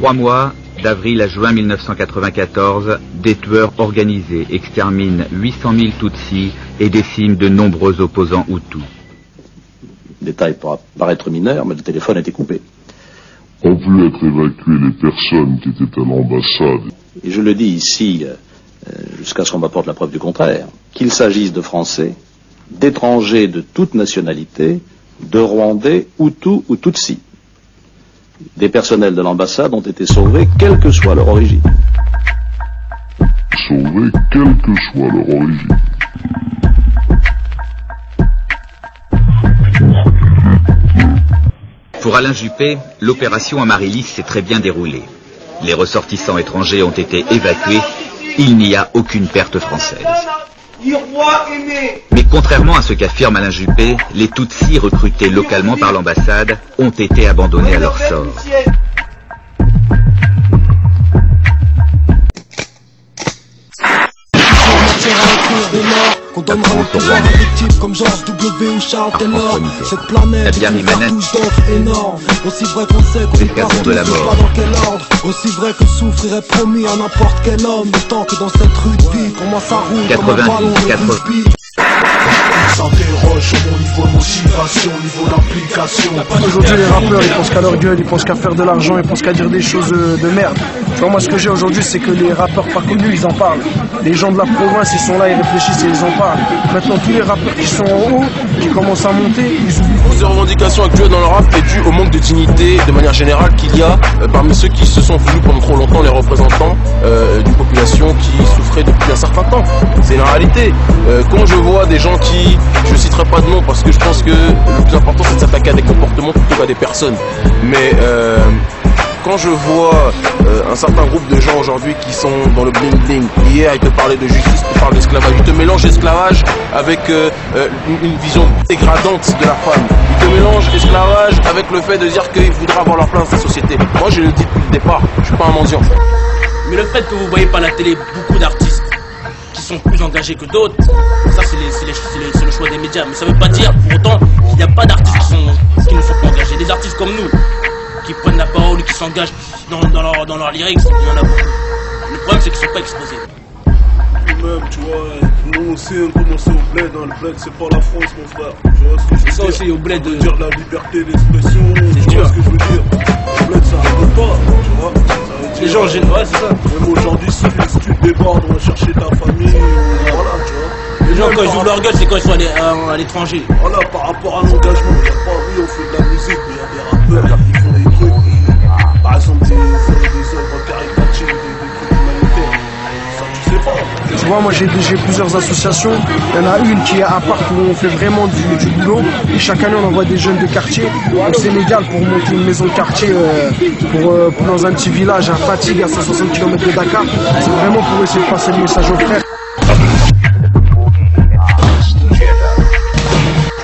3 mois, d'avril à juin 1994, des tueurs organisés exterminent 800 000 Tutsis et déciment de nombreux opposants Hutus. Le détail pourra paraître mineur, mais le téléphone a été coupé. Ont pu être évacuées les personnes qui étaient à l'ambassade. Et je le dis ici, jusqu'à ce qu'on m'apporte la preuve du contraire, qu'il s'agisse de Français, d'étrangers de toute nationalité, de Rwandais, Hutus ou Tutsis. Des personnels de l'ambassade ont été sauvés, quelle que soit leur origine. Sauvés, quelle que soit leur origine. Pour Alain Juppé, l'opération Amaryllis s'est très bien déroulée. Les ressortissants étrangers ont été évacués. Il n'y a aucune perte française. Mais contrairement à ce qu'affirme Alain Juppé, les Tutsis recrutés localement par l'ambassade ont été abandonnés à leur sort. Qu'on donnera au pouvoir à des types comme George W ou Charles Taylor. Cette planète est une cartouche d'encre énorme. Aussi vrai qu'on sait qu'on est partout, je sais pas dans quel ordre. Aussi vrai que souffrirait promis à n'importe quel homme. Le temps que dans cette rue de vie, pour moi ça roule comme un ballon de rugby. On s'interroge sur mon niveau de motivation, niveau d'application. Aujourd'hui les rappeurs ils pensent qu'à leur gueule, ils pensent qu'à faire de l'argent, ils pensent qu'à dire des choses de merde. Tu vois, moi ce que j'ai aujourd'hui c'est que les rappeurs pas connus ils en parlent. Les gens de la province ils sont là, ils réfléchissent et ils en parlent. Maintenant tous les rappeurs qui sont en haut, qui commencent à monter, ils oublient. Les revendications actuelles dans le rap est due au manque de dignité de manière générale qu'il y a parmi ceux qui se sont voulus pendant trop longtemps les représentants d'une population qui souffrait depuis un certain temps. C'est la réalité. Quand je vois des gens qui, je citerai pas de nom parce que je pense que le plus important c'est de s'attaquer à des comportements plutôt qu'à des personnes. Mais quand je vois un certain groupe de gens aujourd'hui qui sont dans le bling bling, hier ils te parlaient de justice, ils te parlent d'esclavage, ils te mélangent l'esclavage avec une vision dégradante de la femme. Ils te mélangent l'esclavage avec le fait de dire qu'ils voudraient avoir leur place dans la société. Moi je le dis depuis le départ, je suis pas un mendiant. Mais le fait que vous voyez pas à la télé beaucoup d'artistes qui sont plus engagés que d'autres, ça c'est le choix des médias. Mais ça veut pas dire pour autant qu'il n'y a pas d'artistes qui ne sont pas engagés. Des artistes comme nous, qui prennent la parole, qui s'engagent dans leur lyrics, il y en a beaucoup. Le problème c'est qu'ils ne sont pas exposés. Même, tu vois, nous aussi on commence au bled, hein. Le bled c'est pas la France mon frère. Tu vois ce que je veux dire? Ça aussi au bled de dire la liberté d'expression, tu vois ce que je veux dire? Le bled ça arrive pas, tu vois. Les gens en général, ouais, c'est ça. Même aujourd'hui si tu débordes, on va chercher ta famille, voilà, tu vois. Les gens quand ils jouent leur gueule c'est quand ils sont à l'étranger. Voilà, par rapport à l'engagement, il y a pas, oui on fait de la musique, mais il y a des rappeurs qui font des trucs, par exemple des œuvres caritatives, des trucs humanitaires. Ça tu sais pas. Tu vois, moi j'ai plusieurs associations. Il y en a une qui est à part où on fait vraiment du boulot. Et chaque année on envoie des jeunes de quartier au Sénégal pour monter une maison de quartier pour dans un petit village à Fatigue à 160 km de Dakar. C'est vraiment pour essayer de passer le message aux frères.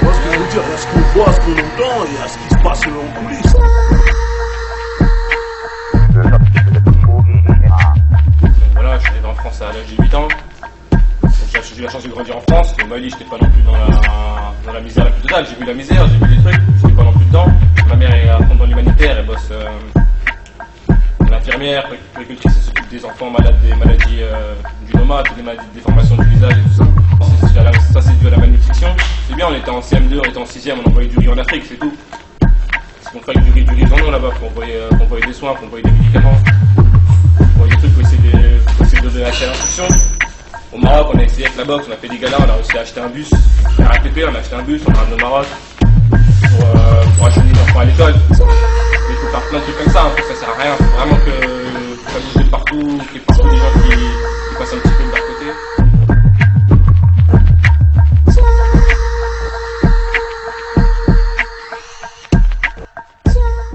Tu vois ce que je veux dire? Il y a ce qu'on voit, ce qu'on entend, et il y a ce qui se passe en coulisses. Voilà, je suis né en France à l'âge de 8 ans. J'ai eu la chance de grandir en France. Au Mali, j'étais pas non plus dans la misère la plus totale. J'ai vu la misère, j'ai vu des trucs, j'étais pas non plus dedans. Ma mère est à fond dans l'humanitaire, elle bosse l'infirmière, puéricultrice, elle s'occupe des enfants malades des maladies du nomade, des maladies de déformation du visage et tout ça. Ça c'est dû à la malnutrition. C'est bien, on était en CM2, on était en 6ème, on envoyait du riz en Afrique, c'est tout. C'est qu'on fait du riz en là-bas, qu'on envoyait des soins, qu'on envoyait des médicaments. On envoyait des trucs pour essayer de donner l'accès à l'instruction. Au Maroc, on a essayé avec la boxe, on a fait des galas, on a réussi à acheter un bus, RATP, on a acheté un bus, on a ramené au Maroc pour acheter des enfants à l'école. Il faut faire plein de trucs comme ça, ça sert à rien, faut vraiment que ça bouge de partout, qu'il y ait partout des gens qui passent un petit peu de leur côté.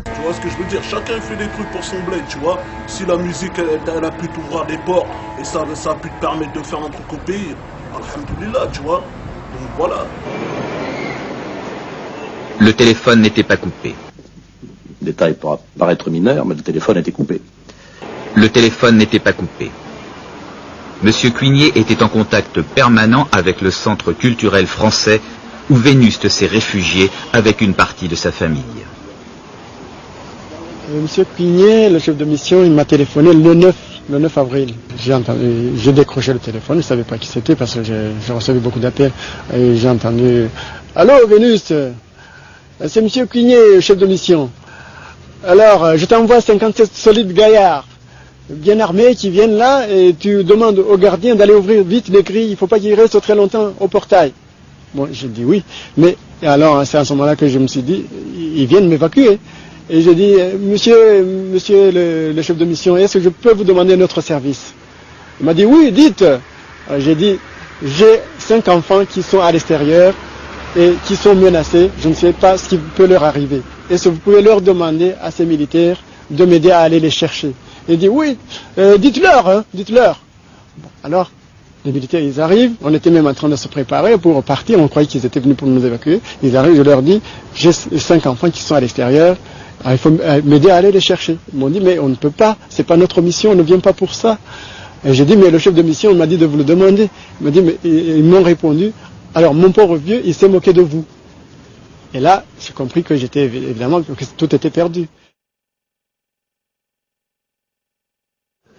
Tu vois ce que je veux dire? Chacun fait des trucs pour son bled, tu vois. Si la musique elle a pu t'ouvrir des portes et ça a pu te permettre de faire un truc au pays, alhamdoulilah, tu vois. Donc voilà. Le téléphone n'était pas coupé. Le détail pourra paraître mineur, mais le téléphone a été coupé. Le téléphone n'était pas coupé. Monsieur Cuigné était en contact permanent avec le centre culturel français où Vénuste s'est réfugié avec une partie de sa famille. Monsieur Quignet, le chef de mission, il m'a téléphoné le 9 avril. J'ai décroché le téléphone, je ne savais pas qui c'était parce que j'ai reçu beaucoup d'appels. Et j'ai entendu « Allô, Vénus, c'est Monsieur Quignet, chef de mission. Alors, je t'envoie 57 solides gaillards, bien armés, qui viennent là et tu demandes au gardien d'aller ouvrir vite les grilles, il ne faut pas qu'il reste très longtemps au portail. » Bon, j'ai dit oui, mais alors c'est à ce moment-là que je me suis dit, ils viennent m'évacuer. Et j'ai dit, monsieur le chef de mission, est-ce que je peux vous demander notre service? Il m'a dit, oui, dites. J'ai dit, j'ai 5 enfants qui sont à l'extérieur et qui sont menacés, je ne sais pas ce qui peut leur arriver. Est-ce que vous pouvez leur demander à ces militaires de m'aider à aller les chercher? Il dit, oui, dites-leur, dites-leur. Bon, alors, les militaires, ils arrivent, on était même en train de se préparer pour partir, on croyait qu'ils étaient venus pour nous évacuer. Ils arrivent, je leur dis, j'ai 5 enfants qui sont à l'extérieur, il faut m'aider à aller les chercher. Ils m'ont dit, mais on ne peut pas, c'est pas notre mission, on ne vient pas pour ça. Et j'ai dit, mais le chef de mission m'a dit de vous le demander. Il m'a dit, mais ils m'ont répondu, alors mon pauvre vieux, il s'est moqué de vous. Et là, j'ai compris que j'étais évidemment, que tout était perdu.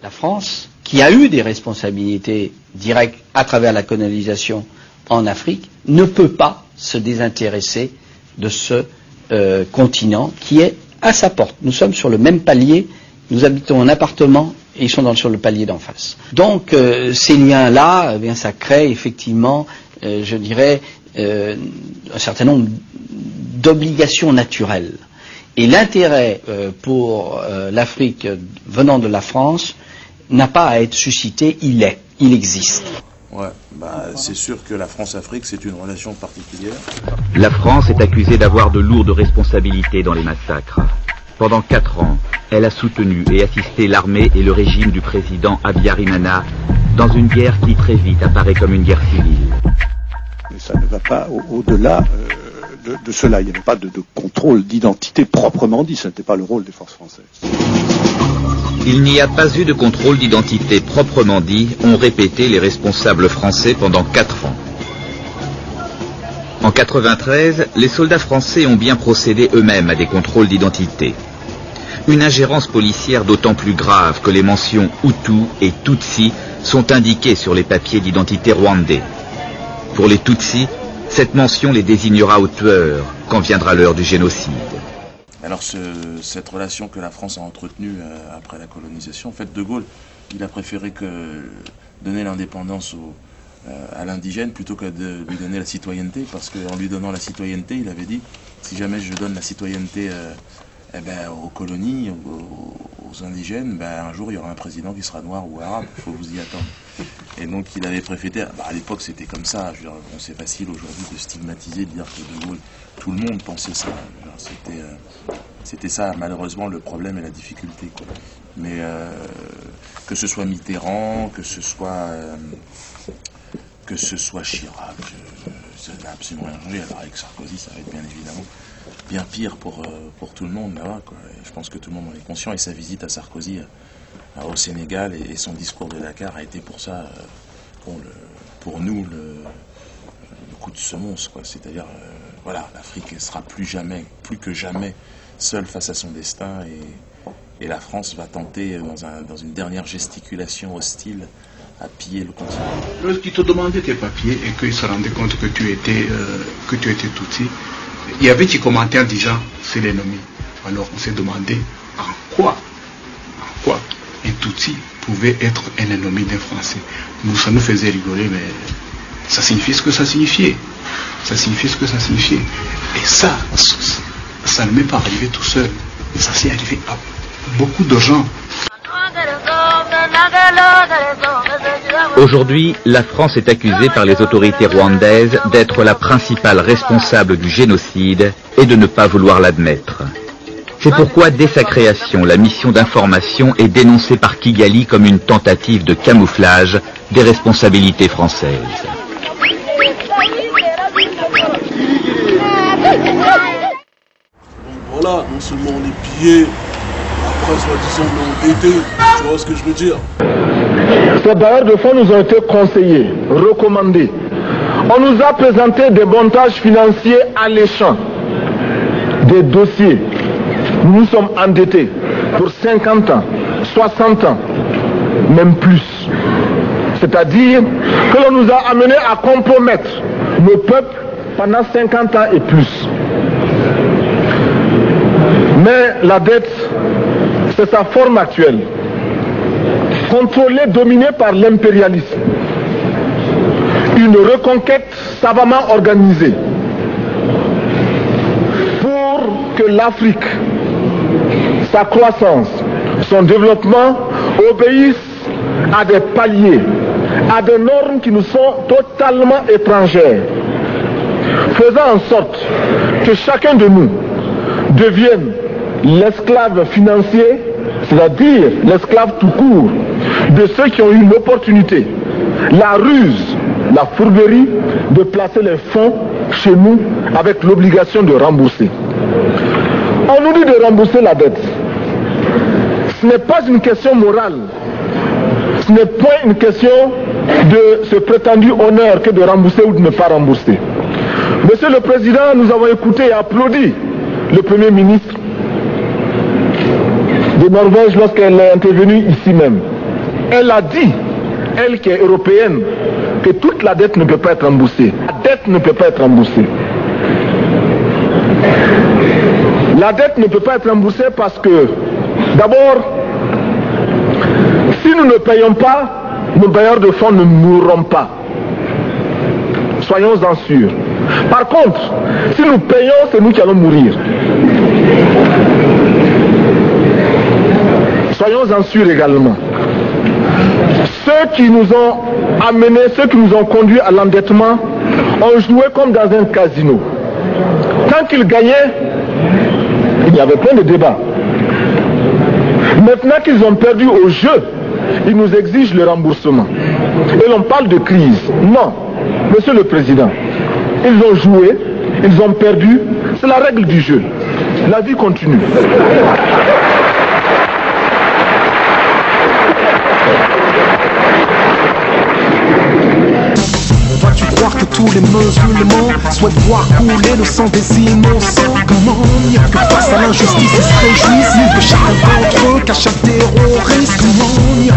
La France, qui a eu des responsabilités directes à travers la colonisation en Afrique, ne peut pas se désintéresser de ce continent qui est à sa porte. Nous sommes sur le même palier, nous habitons un appartement et ils sont sur le palier d'en face. Donc ces liens-là, eh bien, ça crée effectivement, je dirais, un certain nombre d'obligations naturelles. Et l'intérêt pour l'Afrique venant de la France n'a pas à être suscité, il existe. Ouais, c'est sûr que la France-Afrique, c'est une relation particulière. La France est accusée d'avoir de lourdes responsabilités dans les massacres. Pendant 4 ans, elle a soutenu et assisté l'armée et le régime du président Habyarimana dans une guerre qui très vite apparaît comme une guerre civile. Mais ça ne va pas au-delà de cela. Il n'y avait pas de contrôle d'identité proprement dit. Ce n'était pas le rôle des forces françaises. Il n'y a pas eu de contrôle d'identité proprement dit, ont répété les responsables français pendant 4 ans. En 1993, les soldats français ont bien procédé eux-mêmes à des contrôles d'identité. Une ingérence policière d'autant plus grave que les mentions Hutu et Tutsi sont indiquées sur les papiers d'identité rwandais. Pour les Tutsis, cette mention les désignera aux tueurs quand viendra l'heure du génocide. Alors cette relation que la France a entretenue après la colonisation, en fait De Gaulle, il a préféré donner l'indépendance à l'indigène plutôt que de lui donner la citoyenneté, parce qu'en lui donnant la citoyenneté, il avait dit, si jamais je donne la citoyenneté aux colonies, aux indigènes, un jour il y aura un président qui sera noir ou arabe, il faut vous y attendre. Et donc il avait préféré, à l'époque c'était comme ça, je veux dire, c'est facile aujourd'hui de stigmatiser, de dire que De Gaulle, tout le monde pensait ça, c'était ça malheureusement le problème et la difficulté, quoi. Mais que ce soit Mitterrand, que ce soit Chirac, ça n'a absolument rien changé. Alors avec Sarkozy ça va être bien évidemment bien pire pour tout le monde là-bas, quoi. Et je pense que tout le monde en est conscient, et sa visite à Sarkozy au Sénégal et son discours de Dakar a été pour ça, pour nous, le coup de semonce, quoi. C'est-à-dire, voilà, l'Afrique sera plus que jamais seule face à son destin, et la France va tenter, dans une dernière gesticulation hostile, à piller le continent. Lorsqu'ils te demandaient tes papiers et qu'ils se rendaient compte que tu étais Tutsi, il y avait des commentaires disant c'est l'ennemi. Alors on s'est demandé en quoi un Tutsi pouvait être un ennemi d'un Français. Ça nous faisait rigoler, mais ça signifiait ce que ça signifiait. Ça signifiait ce que ça signifiait. Et ça ne m'est pas arrivé tout seul. Ça s'est arrivé à beaucoup de gens. Aujourd'hui, la France est accusée par les autorités rwandaises d'être la principale responsable du génocide et de ne pas vouloir l'admettre. C'est pourquoi, dès sa création, la mission d'information est dénoncée par Kigali comme une tentative de camouflage des responsabilités françaises. Voilà, non seulement on est pillés, après soi-disant on est endettés, tu vois ce que je veux dire? Ces bailleurs de fonds nous ont été conseillés, recommandés. On nous a présenté des montages financiers alléchants, des dossiers. Nous sommes endettés. pour 50 ans, 60 ans, même plus. C'est-à-dire que l'on nous a amenés à compromettre nos peuples pendant 50 ans et plus. Mais la dette, c'est sa forme actuelle. Contrôlée, dominée par l'impérialisme. Une reconquête savamment organisée pour que l'Afrique, sa croissance, son développement obéissent à des paliers, à des normes qui nous sont totalement étrangères, faisant en sorte que chacun de nous devienne l'esclave financier, c'est-à-dire l'esclave tout court, de ceux qui ont eu l'opportunité, la ruse, la fourberie de placer les fonds chez nous avec l'obligation de rembourser. On nous dit de rembourser la dette. Ce n'est pas une question morale. Ce n'est point une question de ce prétendu honneur que de rembourser ou de ne pas rembourser. Monsieur le Président, nous avons écouté et applaudi le Premier ministre de Norvège lorsqu'elle est intervenue ici même. Elle a dit, elle qui est européenne, que toute la dette ne peut pas être remboursée. La dette ne peut pas être remboursée. La dette ne peut pas être remboursée parce que, d'abord, si nous ne payons pas, nos bailleurs de fonds ne mourront pas. Soyons-en sûrs. Par contre, si nous payons, c'est nous qui allons mourir. Soyons-en sûrs également. Ceux qui nous ont amenés, ceux qui nous ont conduits à l'endettement, ont joué comme dans un casino. Tant qu'ils gagnaient, il n'y avait point de débat. Maintenant qu'ils ont perdu au jeu, ils nous exigent le remboursement. Et l'on parle de crise. Non, Monsieur le Président, ils ont joué, ils ont perdu, c'est la règle du jeu. La vie continue. Vas-tu croire que tous les musulmans souhaitent voir couler le sang des innocents? Comment dire que face à l'injustice ils se réjouissent mieux que chacun d'entre eux qu'à chaque terroriste? Comment dire?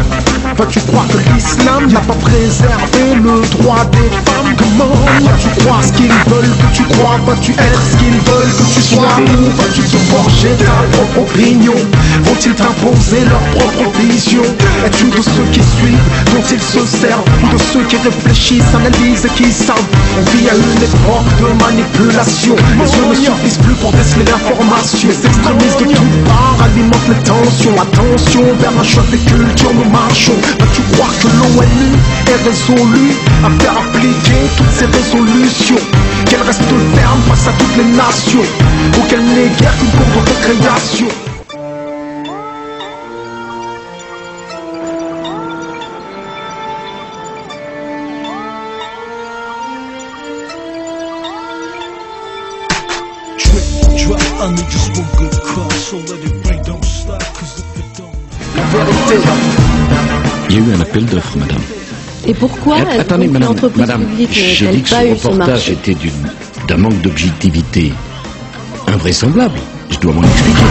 Vas-tu croire que l'islam n'a pas préservé le droit des femmes? Comment vas-tu croire ce qu'ils veulent que tu crois? Vas-tu être ce qu'ils veulent que tu sois? Ou vas-tu te forger ta propre opinion? Vont-ils t'imposer leur propre vision? Es-tu de ceux qui suivent, dont ils se servent? Ou de ceux qui réfléchissent, analysent et qui savent? On vit à une époque de manipulation. Les yeux ne suffisent plus pour déceler l'information. Les extrémistes de toutes parts alimentent les tensions. Attention, vers un choc des cultures nous marchons. Vas-tu croire que l'ONU est résolue à faire appliquer toutes ces résolutions? Qu'elle reste ferme face à toutes les nations, ou qu'elle n'est guère qu'une cour de récréation? Il y a eu un appel d'offres, madame. Et pourquoi attendez, madame, j'ai dit que ce reportage était d'un manque d'objectivité invraisemblable. Je dois m'en expliquer.